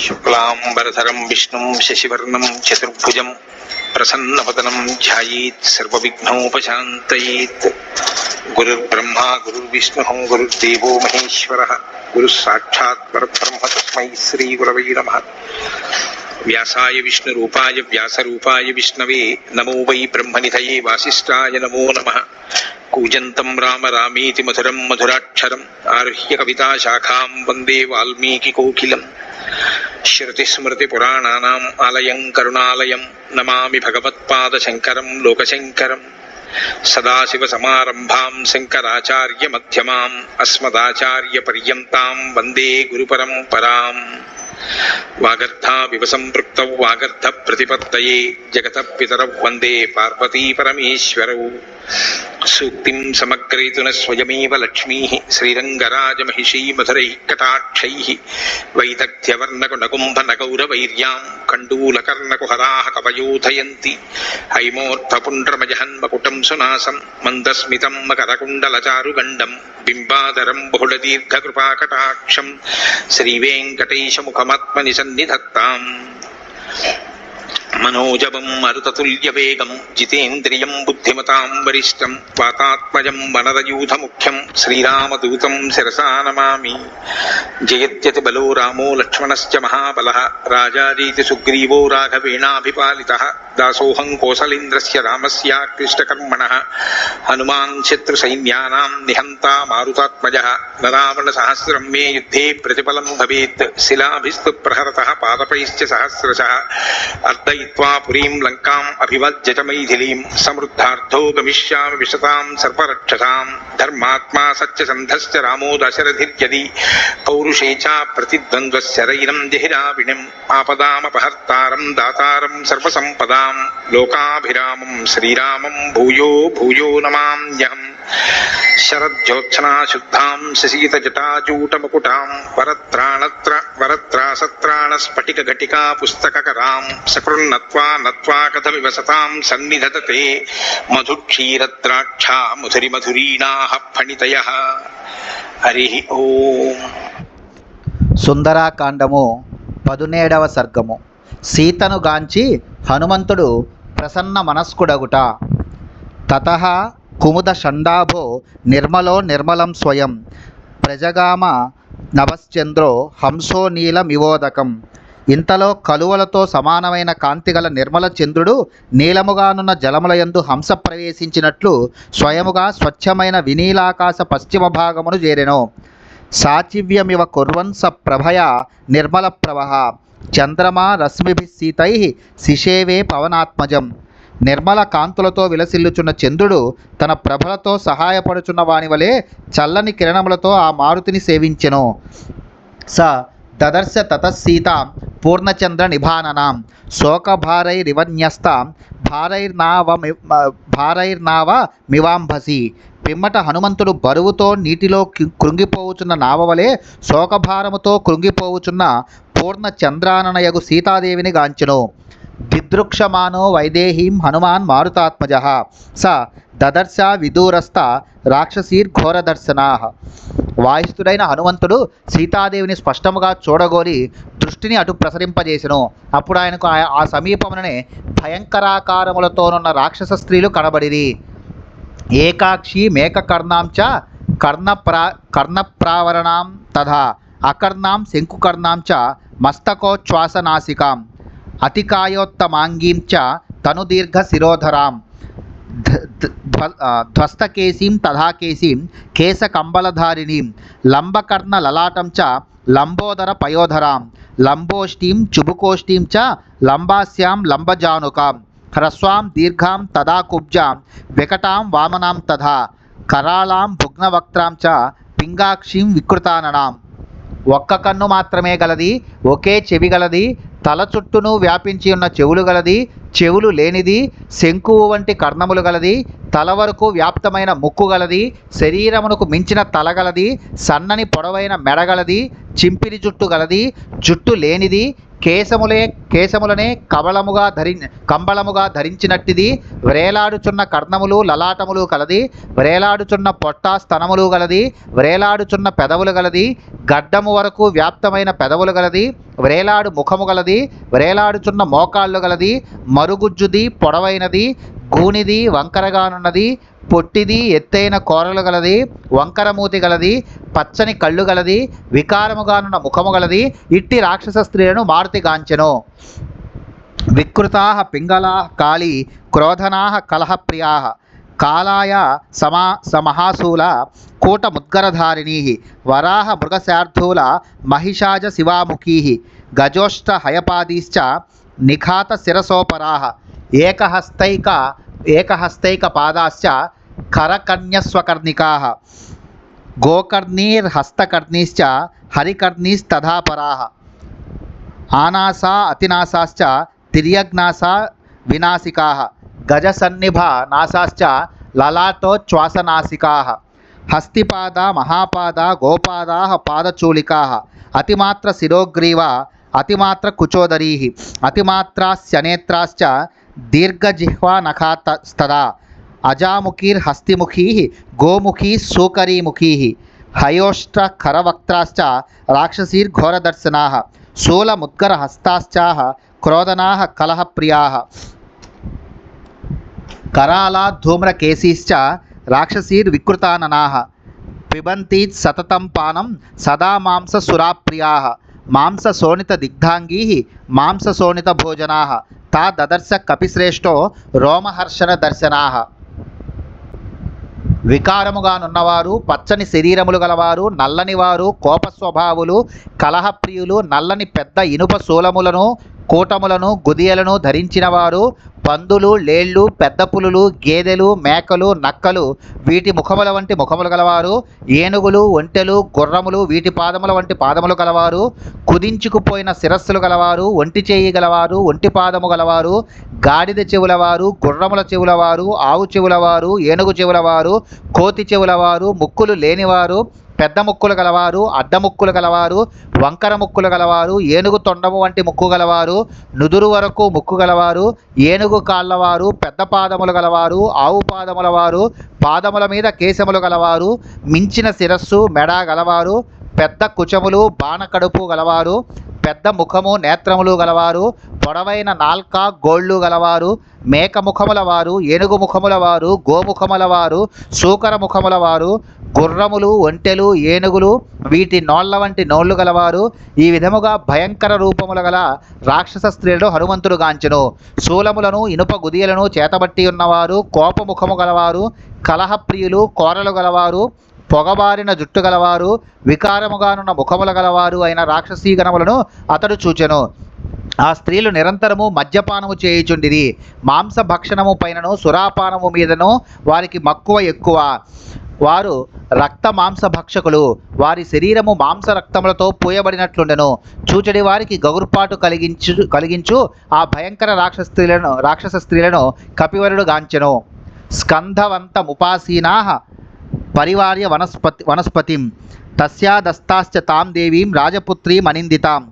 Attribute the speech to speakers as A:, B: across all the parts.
A: శుక్లాంబరధరం విష్ణుం శశివర్ణం చతుర్భుజం ప్రసన్నవదనం ధ్యాయేత్ సర్వవిఘ్నోపశాంతయేత్. గురుర్బ్రహ్మా గురుర్విష్ణుః గురుర్దేవో మహేశ్వరః గురుః సాక్షాత్ పరబ్రహ్మ తస్మై శ్రీ గురవై నమః. వ్యాసాయ విష్ణురూపాయ వ్యాసరూపాయ విష్ణవే నమో వై బ్రహ్మనిధయే వాసిష్ఠాయ నమో నమః. కూజంతం రామ రామేతి మధురం మధురాక్షరం ఆరుహ్య కవితాశాఖాం వందే వాల్మీకికోకిలం. శ్రుతిస్మృతిపురాణానాం ఆలయం కరుణాలయం నమామి భగవత్పాదశంకరం లోకశంకరం. సదాశివసమారంభాం శంకరాచార్యమధ్యమాం అస్మదాచార్యపర్యంతాం వందే గురుపరంపరాం. వాగర్థావివ సంపృక్తౌ వాగర్థ ప్రతిపత్తయే జగతః పితరౌ వందే పార్వతీ పరమేశ్వరౌ. సూక్తిం సమగ్రయతున స్వయమేవ లక్ష్మీః శ్రీరంగరాజమహిషీ మధురైః కటాక్షైః. వైదగ్ధ్యవర్ణకునకుంభనగౌరవైర్యాం కండూలకర్ణకుహరాः కవయోధయంతి. హైమోర్ధపుండ్రమజహన్మకుటం సునాసం మందస్మితం మకరకుండలచారుగండం బింబాధరం బహుళదీర్ఘకృపాకటాక్షం శ్రీవేంకటేశముఖమాత్మని సన్నిధత్తాం. మనోజవం మరుతతుల్యవేగం జితేంద్రియం బుద్ధిమతాం వరిష్టం వాతాత్మజం వనరయూథముఖ్యం శ్రీరామదూతం శిరసా నమామి. జయత్యతి బలో రామో లక్ష్మణశ్చ మహాబలః రాజారీతి సుగ్రీవో రాఘవేణాభిపాలితః. దాసోహం కోసలేంద్రస్య రామస్యాక్లిష్టకర్మణః హనుమాన్ శత్రుసైన్యానాం నిహంతా మారుతాత్మజః. నరావణసహస్రం మే యుద్ధే ప్రతిఫలం భవేత్ శిలాభిస్తు ప్రహరతః పాదపైశ్చ సహస్రశః. అర్దయిత్వా పురీం లంకాం అభివజ్యత మైథిలీం సమృద్ధార్థో గమిష్యామి విశతాం సర్వరక్షసాం. ధర్మాత్మా సత్యసంధశ్చ రామో దశరథిర్యది పౌరుషే చ ప్రతిద్వంద్వశరైరం జహిరావిణిం. ఆపదామపహర్తారం దాతారం సర్వసంపదాం లోకాభిరామం శ్రీరామం భూయో భూయో నమామ్యహం. శరజ్యోత్సనా శుద్ధాం శశీతజటాజూటముకుటాం వరత్రాసత్రాణ స్ఫటిక ఘటికా పుస్తకరాం. సకృన్నత్వా నత్వా కథమివ సతాం సన్నిధతతే మధుక్షీరద్రాక్షా మధురిమధురీణాః ఫణితయః. హరి ఓం.
B: సుందరాకాండము 17వ సర్గము. సీతను గాంచి హనుమంతుడు ప్రసన్న మనస్కుడగుట. తతః కుముద షండాభో నిర్మలో నిర్మలం స్వయం ప్రజగామ నభశ్చంద్రో హంసో నీలమివోదకం. ఇంతలో కలువలతో సమానమైన కాంతిగల నిర్మల చంద్రుడు నీలముగానున్న జలములయందు హంస ప్రవేశించినట్లు స్వయముగా స్వచ్ఛమైన వినీలాకాశ పశ్చిమ భాగమును చేరెను. సాచివ్యమివ కుర్వన్ స ప్రభయా నిర్మల ప్రభః చంద్రమా రశ్మిభిః సీతైః శిషేవే పవనాత్మజం. నిర్మల కాంతులతో విలసిల్లుచున్న చంద్రుడు తన ప్రభలతో సహాయపడుచున్న వాని వలె చల్లని కిరణములతో ఆ మారుతిని సేవించెను. స దదర్శ తతసీతాం పూర్ణచంద్ర నిభాననాం శోకభారైరివన్యస్తాం భారైర్నావ మివాంభసి. పిమ్మట హనుమంతుడు బరువుతో నీటిలో కృంగిపోవుచున్న నావవలే శోకభారముతో కృంగిపోవుచున్న పూర్ణ చంద్రాననయగు సీతాదేవిని గాంచెను. దిదృక్షమానో వైదేహీం హనుమాన్ మారుతాత్మజః స దదర్శ విదూరస్థ రాక్షసీర్ఘోరదర్శనాః. వాయుస్తుడైన హనుమంతుడు సీతాదేవిని స్పష్టముగా చూడగోరి దృష్టిని అటు ప్రసరింపజేసెను. అప్పుడు ఆయనకు ఆ సమీపముననే భయంకరాకారములతోనున్న రాక్షస స్త్రీలు కనబడిరి. ఏకాక్షి మేకకర్ణాం చ కర్ణప్రావరణాం తథా అకర్ణాం శంకుకర్ణాం చ మస్తకోచ్ఛ్వాసనాసికాం అతికాయోత్తమాంగీం చ తనుదీర్ఘ శిరోధరాం ధ్వస్తకేశీం తథాకేశీం కేశకంబలధారిణీం లంబకర్ణ లలాటం చ లంబోదర పయోధరాం లంబోష్ఠీం చుబుకోష్ఠీం చ లంబాస్యాం లంబజానుకాం హ్రస్వాం దీర్ఘాం తదా కుబ్జాం వికటాం వామనాం తథా కరాళాం భుగ్నవక్త్రాం చ పింగాక్షీం వికృతాననాం. ఒక్క కన్ను మాత్రమే గలది, ఒకే చెవి గలది, తల చుట్టూను వ్యాపించి ఉన్న చెవులు గలది, చెవులు లేనిది, శంకువు వంటి కర్ణములు గలది, తల వరకు వ్యాప్తమైన ముక్కు గలది, శరీరమునకు మించిన తల గలది, సన్నని పొడవైన మెడగలది, చింపిరి జుట్టు గలది, జుట్టు లేనిది, కేశములనే కంబళముగా ధరించినట్టిది. వ్రేలాడుచున్న కర్ణములు లలాటములు కలది. వ్రేలాడుచున్న పొట్ట స్తనములు గలది. వ్రేలాడుచున్న పెదవులు గలది. గడ్డము వరకు వ్యాప్తమైన పెదవులు గలది. వ్రేలాడు ముఖము గలది. వ్రేలాడుచున్న మోకాళ్ళు గలది. మరుగుజ్జుది, పొడవైనది, గూనిది, వంకరగానున్నది, పొట్టిది, ఎత్తైన కోరలు గలది, వంకరమూతి గలది, పచ్చని కళ్ళు గలది, వికారముగానున్న ముఖము గలది. ఇట్టి రాక్షస స్త్రీలను మారుతిగాంచెను. వికృతాః పింగళాః కాళీ క్రోధనాః కలహప్రియాః కాలాయ సమహాసూల కూటముద్గరధారిణీః వరాహ మృగశార్ధూల మహిషాజ శివాముఖీః గజోష్ట హయపాదీశ్చ నిఖాత శిరసోపరాః ఏకహస్తైక పాదాశ్చ కరకర్ణ్యస్వకర్ణికాః గోకర్ణీర్హస్తకర్ణీశ్చ హరికర్ణీస్తథాపరాః ఆనాసా అతినాసాశ్చ తిర్యగ్నాసా వినాసికాః గజసన్నిభ నాసాశ్చ లలాటోచ్ఛ్వాసనాసికాః హస్తిపాద మహాపాద గోపాదాః పాదచూలికాః అతిమాత్ర శిరోగ్రీవ అతిమాత్ర కుచోదరీః అతిమాత్రాస్యనేత్రాశ్చ దీర్ఘజిహ్వా నఖాస్తదా అజాముఖీర్హస్తిముఖీః గోముఖీ సూకరీముఖీః హయోష్ట్రకరవక్త్రాశ్చ రాక్షసీర్ఘోరదర్శనాః శూలముద్గరహస్తాశ్చాః క్రోధనాః కలహప్రియాః करालाद्धूम्रकेशीश्च राक्षसीर्विकृताननाः पिबन्तीत् सततं पानं सदा मांससुराप्रियाः मांसशोणितदिग्धाङ्गीः मांसशोणितभोजनाः ता ददर्श कपिश्रेष्ठो रोमहर्षणदर्शनाः వికారముగానున్నవారు, పచ్చని శరీరములు గలవారు, నల్లనివారు, కోపస్వభావులు, కలహప్రియులు, నల్లని పెద్ద ఇనుప శూలములను, కూటములను, గుదియలను ధరించినవారు, పందులు, లేళ్ళు, పెద్ద పులులు, గేదెలు, మేకలు, నక్కలు వీటి ముఖముల వంటి ముఖములు గలవారు, ఏనుగులు, ఒంటెలు, గుర్రములు వీటి పాదముల వంటి పాదములు గలవారు, కుదించుకుపోయిన శిరస్సులు గలవారు, ఒంటి చేయి గలవారు, ఒంటి పాదము గలవారు, గాడిద చెవులవారు, గుర్రముల చెవులవారు, ఆవు చెవులవారు, ఏనుగు చెవులవారు, కోతి చెవులవారు, ముక్కులు లేనివారు, పెద్ద ముక్కులు గలవారు, అడ్డముక్కులు గలవారు, వంకర ముక్కులు గలవారు, ఏనుగు తొండము వంటి ముక్కు గలవారు, నుదురు వరకు ముక్కు గలవారు, ఏనుగు కాళ్ళవారు, పెద్ద పాదములు గలవారు, ఆవు పాదముల వారు, పాదముల మీద కేశములు గలవారు, మించిన శిరస్సు మెడ గలవారు, పెద్ద కుచములు బాణకడుపు గలవారు, పెద్ద ముఖము నేత్రములు గలవారు, పొడవైన నాల్క గోళ్ళు గలవారు, మేక ముఖముల వారు, ఏనుగు ముఖముల వారు, గోముఖముల వారు, సూకర ముఖముల వారు, గుర్రములు, ఒంటెలు, ఏనుగులు వీటి నోళ్ల వంటి నోళ్లు గలవారు, ఈ విధముగా భయంకర రూపముల గల రాక్షస స్త్రీలను హనుమంతుడు గాంచెను. శూలములను ఇనుప గుదియలను చేతబట్టి ఉన్నవారు, కోపముఖము గలవారు, కలహప్రియులు, కోరలు గలవారు, పొగబారిన జుట్టు గలవారు, వికారముగానున్న ముఖముల గలవారు అయిన రాక్షసీ గణములను అతడు చూచెను. ఆ స్త్రీలు నిరంతరము మద్యపానము చేయుచుండిరి. మాంసభక్షణము పైనను సురాపానము మీదను వారికి మక్కువ ఎక్కువ. వారు రక్త మాంసభక్షకులు. వారి శరీరము మాంసరక్తములతో పూయబడినట్లుండెను. చూచడి వారికి గగుర్పాటు కలిగించు ఆ భయంకర రాక్షస స్త్రీలను కపివరుడు గాంచెను. స్కంధవంతముపాసీనాః పరివార్య వనస్పతిం తస్యాదస్తాశ్చ తాం దేవీం రాజపుత్రీం అనిందితాం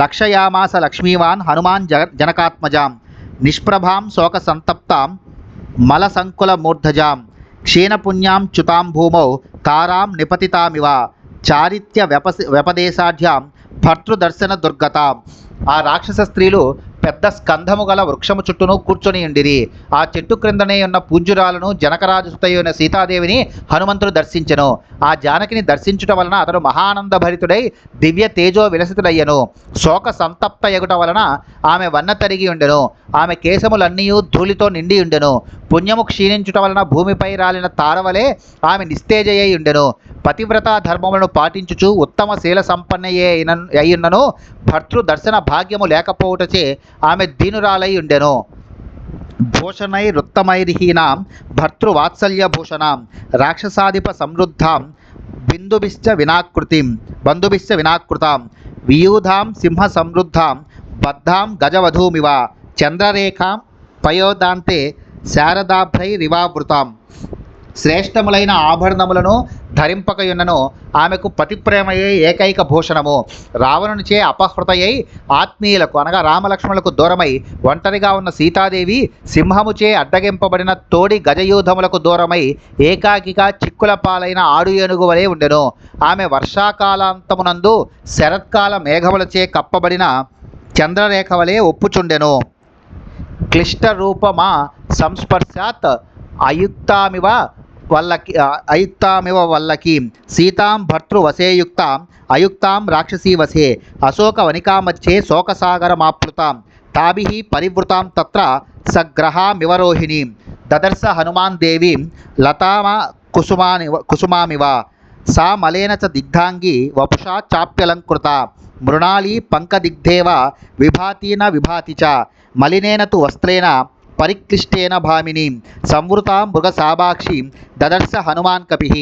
B: లక్షయామాస లక్ష్మీవాన్ హనుమాన్ జనకాత్మజాం నిష్ప్రభాం శోకసంతప్తాం మలసంకులమూర్ధజాం క్షీణపుణ్యాం చ్యుతాం భూమౌ తారాం నిపతితామివ చారిత్య వ్యపదేశాఢ్యాం భర్తృదర్శన దుర్గతాం. ఆ రాక్షస స్త్రీలు పెద్ద స్కంధము గల వృక్షము చుట్టూను కూర్చొని ఉండిరి. ఆ చెట్టు క్రిందనే ఉన్న పూజ్యురాలను జనకరాజు సుతయైన సీతాదేవిని హనుమంతుడు దర్శించెను. ఆ జానకిని దర్శించుట వలన అతడు మహానంద భరితుడై దివ్య తేజో విలసితుడయ్యను. శోక సంతప్త ఎగుట వలన ఆమె వన్న తరిగి ఉండెను. ఆమె కేశములన్నీ ధూళితో నిండి ఉండెను. పుణ్యము క్షీణించుట వలన భూమిపై రాలిన తారవలే ఆమె నిస్తేజయై ఉండెను. పతివ్రత ధర్మములను పాటించుచు ఉత్తమ శీల సంపన్నయే అయ్యున్నను భర్తృ దర్శన భాగ్యము లేకపోవుటచే ఆమె దీనురాలై ఉండెను. భూషణైరుత్తమైర్హీనాం భర్తృవాత్సల్య భూషణాం రాక్షసాధిప సమృద్ధాం బంధుభిశ్చ వినాకృతాం వియూధాం సింహ సమృద్ధాం బద్ధాం గజవధూమివ చంద్రరేఖాం పయోదాంతే శారదాభ్రైరివావృతాం శ్రేష్టములైన ఆభరణములను ధరింపకయున్నను. ఆమెకు పతిప్రేమయే ఏకైక భూషణము. రావణునిచే అపహృతయై ఆత్మీయులకు అనగా రామలక్ష్మణులకు దూరమై ఒంటరిగా ఉన్న సీతాదేవి సింహముచే అడ్డగింపబడిన తోడి గజయూధములకు దూరమై ఏకాకిగా చిక్కుల పాలైన ఆడు ఏనుగు వలె ఉండెను. ఆమె వర్షాకాలాంతమునందు శరత్కాల మేఘములచే కప్పబడిన చంద్రరేఖ వలె ఒప్పుచుండెను. క్లిష్ట రూపమా సంస్పర్శాత్ అయుక్తామివ వల్లకి సీతాం భర్తృవశేయుక్తాం అయుక్తాం రాక్షసీ వశే అశోక వనికామచ్చే శోకసాగరమాప్లుతాం తాభిః పరివృతాం తత్ర సగ్రహామివరోహిణీం దదర్శ హనుమాన్ దేవీం లతామ కుసుమామివ సా మలేన చ దిగ్ధాంగి వపుషా చాప్యలంకృత మృణాళీ పంకదిగ్ధేవ విభాతీన విభాతి చ మలినేన తు వస్త్రేణ పరిక్లిష్టేన భామినీం సంవృతాం మృగసాభాక్షీం దదర్శ హనుమాన్ కపిః.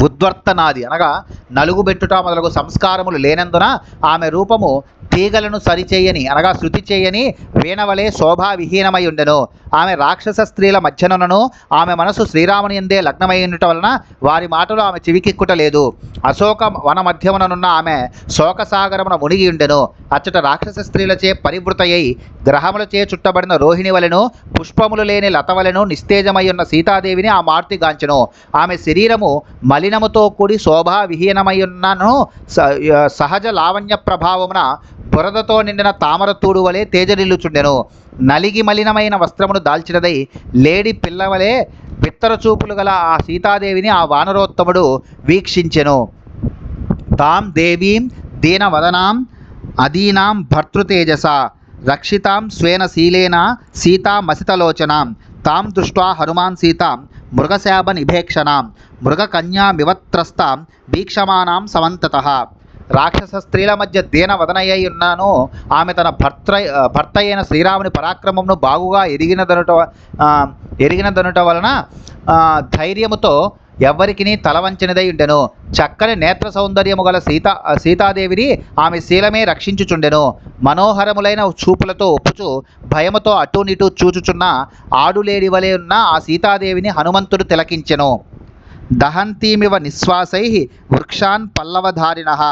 B: ఉద్వర్తనాది అనగా నలుగుబెట్టుట మొదలగు సంస్కారములు లేనందున ఆమె రూపము తీగలను సరిచేయని అనగా శృతి చేయని వీణవలే శోభావిహీనమై ఉండెను. ఆమె రాక్షస స్త్రీల మధ్యనును ఆమె మనసు శ్రీరాముని యందే లగ్నమై ఉండటం వలన వారి మాటలు ఆమె చెవికెక్కుట లేదు. అశోక వన మధ్యముననున్న ఆమె శోకసాగరమున మునిగి ఉండెను. అచ్చట రాక్షస స్త్రీలచే పరివృతయై గ్రహములచే చుట్టబడిన రోహిణి వలెను పుష్పములు లేని లత వలెను నిస్తేజమై ఉన్న సీతాదేవిని ఆ మారుతి గాంచెను. ఆమె శరీరము మలినముతో కూడి శోభావిహీనమై ఉన్నను సహజ లావణ్య ప్రభావమున బురదతో నిండిన తామరతూడు వలె తేజరిల్లుచుండెను. నలిగి మలినమైన వస్త్రమును దాల్చినదై లేడి పిల్లవలే బిత్తర చూపులు గల ఆ సీతాదేవిని ఆ వానరోత్తముడు వీక్షించెను. తాం దేవీం దీనవదనాం అదీనాం భర్తృతేజస రక్షితాం స్వేన శీలేన సీతామసితలోచనాం తాం దృష్ట్వా హనుమాన్ సీతాం మృగశాప నిభేక్షణాం మృగకన్యామివత్రస్తాం వీక్షమానాం సమంతతః. రాక్షస స్త్రీల మధ్య దీన వదనయ్య ఉన్నాను. ఆమె తన భర్త అయిన శ్రీరాముని పరాక్రమమును బాగుగా ఎరిగినదనుట వలన ధైర్యముతో ఎవ్వరికిని తలవంచనిదై ఉండెను. చక్కని నేత్ర సౌందర్యము గల సీతాదేవిని ఆమె శీలమే రక్షించుచుండెను. మనోహరములైన చూపులతో ఒప్పుచు భయముతో అటూనిటూ చూచుచున్న ఆడులేడి వలె ఉన్న ఆ సీతాదేవిని హనుమంతుడు తిలకించెను. దహంతీమివ నిశ్వాసై వృక్షాన్ పల్లవధారిణః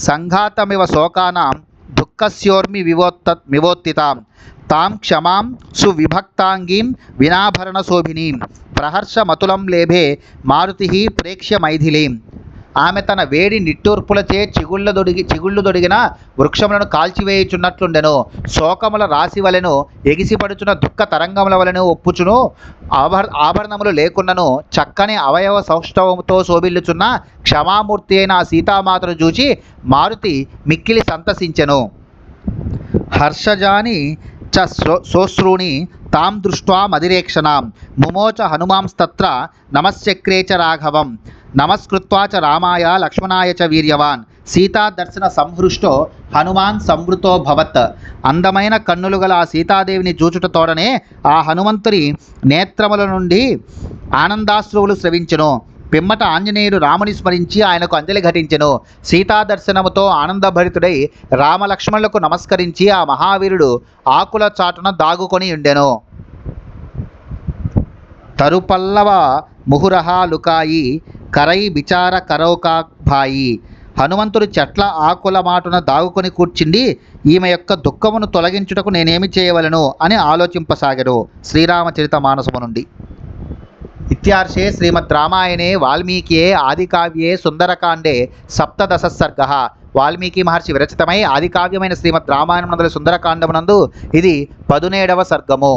B: సంఘాతమివ శోకానాం దుఃఖస్యోర్మి వివోత్తితాం తాం క్షమాం సువిభక్తాంగీం వినాభరణ శోభినీం ప్రహర్షమతులం లేభే మారుతిః ప్రేక్ష్య మైథిలీం. ఆమె తన వేడి నిట్టూర్పులచే చిగుళ్ళు దొడిగిన వృక్షములను కాల్చివేయుచున్నట్లుండెను. శోకముల రాశి వలెను ఎగిసిపడుచున్న దుఃఖ తరంగముల వలెను ఒప్పుచును. ఆభరణములు లేకున్నను చక్కని అవయవ సౌష్ఠవముతో శోభిల్లుచున్న క్షమామూర్తి అయిన ఆ సీతామాతను చూచి మారుతి మిక్కిలి సంతసించెను. హర్షజాని చ శోశ్రూణి తాం దృష్ట్వా మదిరేక్షణాం ముమోచ హనుమాంస్తత్ర నమశ్చక్రే చ రాఘవం నమస్కృత్వా చ రామాయ లక్ష్మణాయ చ వీర్యవాన్ సీతా దర్శన సంహృష్టో హనుమాన్ సంవృతో భవత్. అందమైన కన్నులు గల ఆ సీతాదేవిని చూచుట తోడనే ఆ హనుమంతుని నేత్రముల నుండి ఆనందాశ్రువులు స్రవించెను. పిమ్మట ఆంజనేయుడు రాముని స్మరించి ఆయనకు అంజలి ఘటించెను. సీతా దర్శనముతో ఆనందభరితుడై రామలక్ష్మణులకు నమస్కరించి ఆ మహావీరుడు ఆకుల చాటున దాగుకొని ఉండెను. తరుపల్లవ ముహురహ లుకాయి కరై బిచార కరౌకాభాయి. హనుమంతుడు చెట్ల ఆకుల మాటున దాగుకొని కూర్చుండి ఈమె యొక్క దుఃఖమును తొలగించుటకు నేనేమి చేయవలను అని ఆలోచింపసాగెను. శ్రీరామచరిత మానసము నుండి. ఇత్యార్షే శ్రీమద్ రామాయణే వాల్మీకియే ఆదికావ్యే సుందరకాండే సప్తదశ సర్గః. వాల్మీకి మహర్షి విరచితమై ఆదికావ్యమైన శ్రీమద్ రామాయణం నందు సుందరకాండమునందు ఇది 17వ సర్గము.